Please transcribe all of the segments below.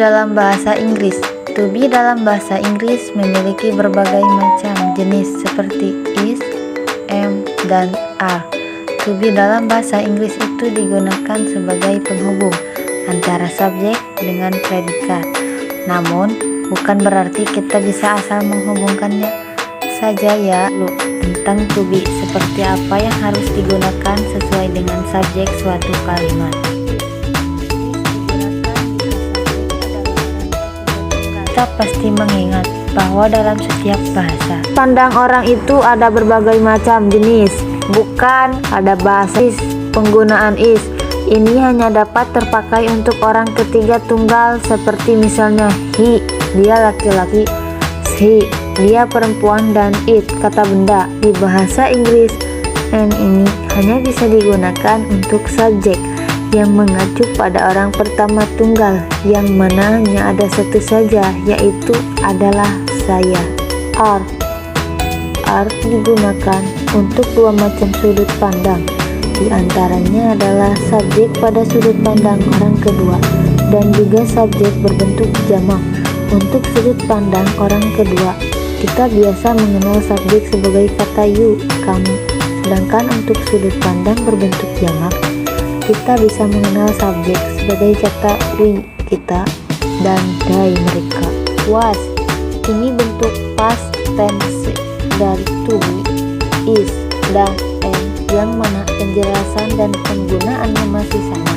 dalam bahasa Inggris. To be dalam bahasa Inggris memiliki berbagai macam jenis seperti is, am, dan are. To be dalam bahasa Inggris itu digunakan sebagai penghubung antara subjek dengan predikat. Namun, bukan berarti kita bisa asal menghubungkannya saja ya. Tentang to be, seperti apa yang harus digunakan sesuai dengan subjek suatu kalimat. Kita pasti mengingat bahwa dalam setiap bahasa pandang orang itu ada berbagai macam jenis, bukan ada bahasa is, penggunaan is. Ini hanya dapat terpakai untuk orang ketiga tunggal seperti misalnya he, dia laki-laki, she, dia perempuan, dan it, kata benda. Di bahasa Inggris, and ini hanya bisa digunakan untuk subjek yang mengacu pada orang pertama tunggal, yang mana hanya ada satu saja, yaitu adalah saya. Are digunakan untuk dua macam sudut pandang. Di antaranya adalah subjek pada sudut pandang orang kedua dan juga subjek berbentuk jamak. Untuk sudut pandang orang kedua, kita biasa mengenal subjek sebagai kata you, kamu. Sedangkan untuk sudut pandang berbentuk jamak, kita bisa mengenal subjek sebagai kata we, kita, dan they, mereka. Was, ini bentuk past tense dari to be, is, dan am, yang mana penjelasan dan penggunaannya masih sama,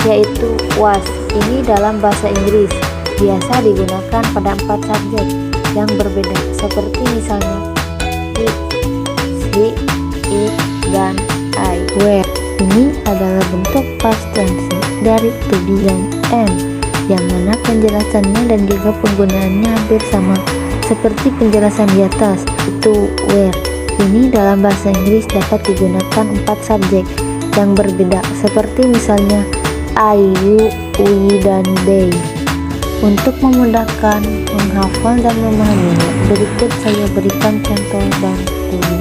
yaitu was. Ini dalam bahasa Inggris biasa digunakan pada 4 subjek yang berbeda, seperti misalnya he, she, it, dan I. Were, ini adalah bentuk past tense dari to be dan am, yang mana penjelasannya dan juga penggunaannya hampir sama seperti penjelasan di atas, itu were. Ini dalam bahasa Inggris dapat digunakan 4 subjek yang berbeda, seperti misalnya I, you, we, dan they. Untuk memudahkan menghafal dan memahaminya, berikut saya berikan contoh dan to be.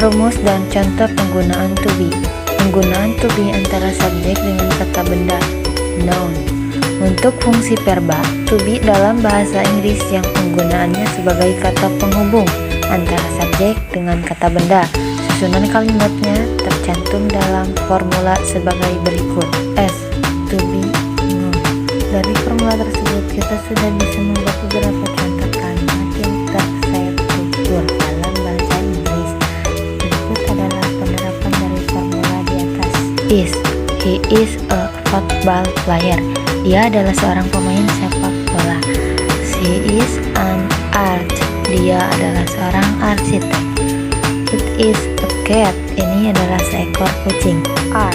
Rumus dan contoh penggunaan to be. Penggunaan to be antara subjek dengan kata benda, noun. Untuk fungsi verba, to be dalam bahasa Inggris yang penggunaannya sebagai kata penghubung antara subjek dengan kata benda. Susunan kalimatnya tercantum dalam formula sebagai berikut. S, to be, noun. Dari formula tersebut kita sudah bisa membuat beberapa contoh kalimat yang terstruktur dalam bahasa Inggris. Berikut adalah penerapan dari formula di atas. Is, he is a football player. Dia adalah seorang pemain sepak bola. She is an artist. Dia adalah seorang arsitek. It is a cat. Ini adalah seekor kucing. Are,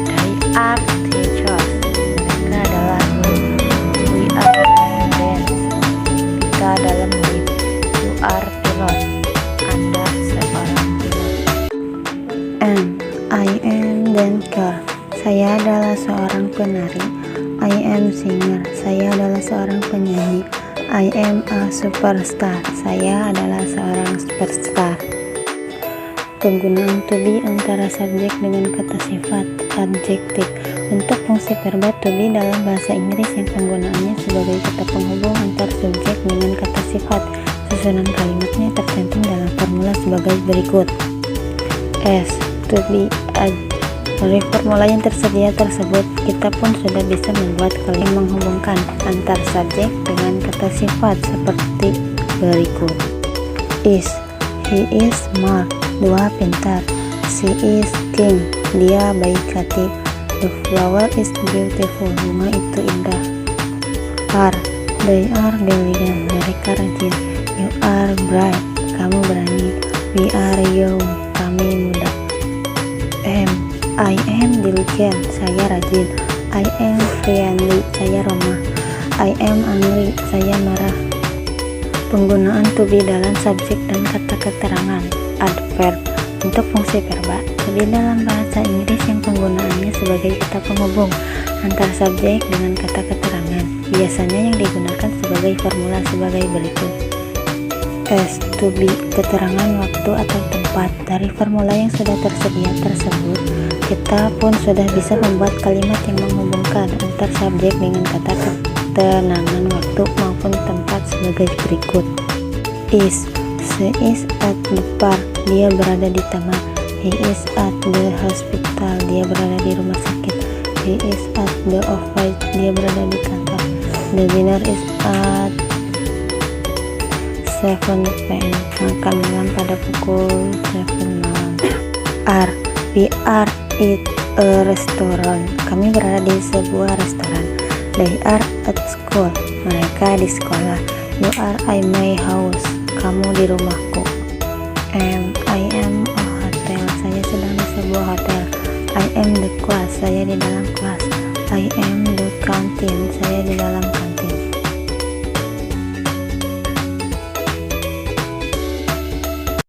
they are teachers. Mereka adalah guru. We are students. Kita adalah murid. You are pilot. Anda seorang pilot. I am dancer. Saya adalah seorang penari. I am singer. Saya adalah seorang penyanyi. I am a superstar. Saya adalah seorang superstar. Penggunaan to be antara subjek dengan kata sifat, adjektif. Untuk fungsi verba to be dalam bahasa Inggris yang penggunaannya sebagai kata penghubung antar subjek dengan kata sifat. Susunan kalimatnya tercantum dalam formula sebagai berikut. S, to be, dari formula yang tersedia tersebut, kita pun sudah bisa membuat kalimat menghubungkan antar subjek dengan kata sifat seperti berikut. Is, he is smart. Dia pintar. She is kind. Dia baik hati. The flower is beautiful. Bunga itu indah. Are, they are diligent. Mereka rajin. You are bright. Kamu berani. We are young. Kami muda. I am diligent. Saya rajin. I am friendly. Saya ramah. I am angry. Saya marah. Penggunaan to be dalam subjek dan kata keterangan, adverb. Untuk fungsi verba, to be dalam bahasa Inggris yang penggunaannya sebagai kata penghubung antar subjek dengan kata keterangan. Biasanya yang digunakan sebagai formula sebagai berikut. S, to be, keterangan waktu atau tempat. Dari formula yang sudah tersedia tersebut, kita pun sudah bisa membuat kalimat yang menghubungkan Hubungkan antar subjek dengan kata ketenangan waktu maupun tempat sebagai berikut. Is, she is at the park, dia berada di taman. He is at the hospital, dia berada di rumah sakit. He is at the office, dia berada di kantor. The dinner is at 7 p.m. Makan malam pada pukul 7 malam. Are, we are at a restaurant, kami berada di sebuah restoran. They are at school, mereka di sekolah. You are at my house, kamu di rumahku. I am a hotel, saya sedang di sebuah hotel. I am the class, saya di dalam kelas. I am the canteen, saya di dalam kantin.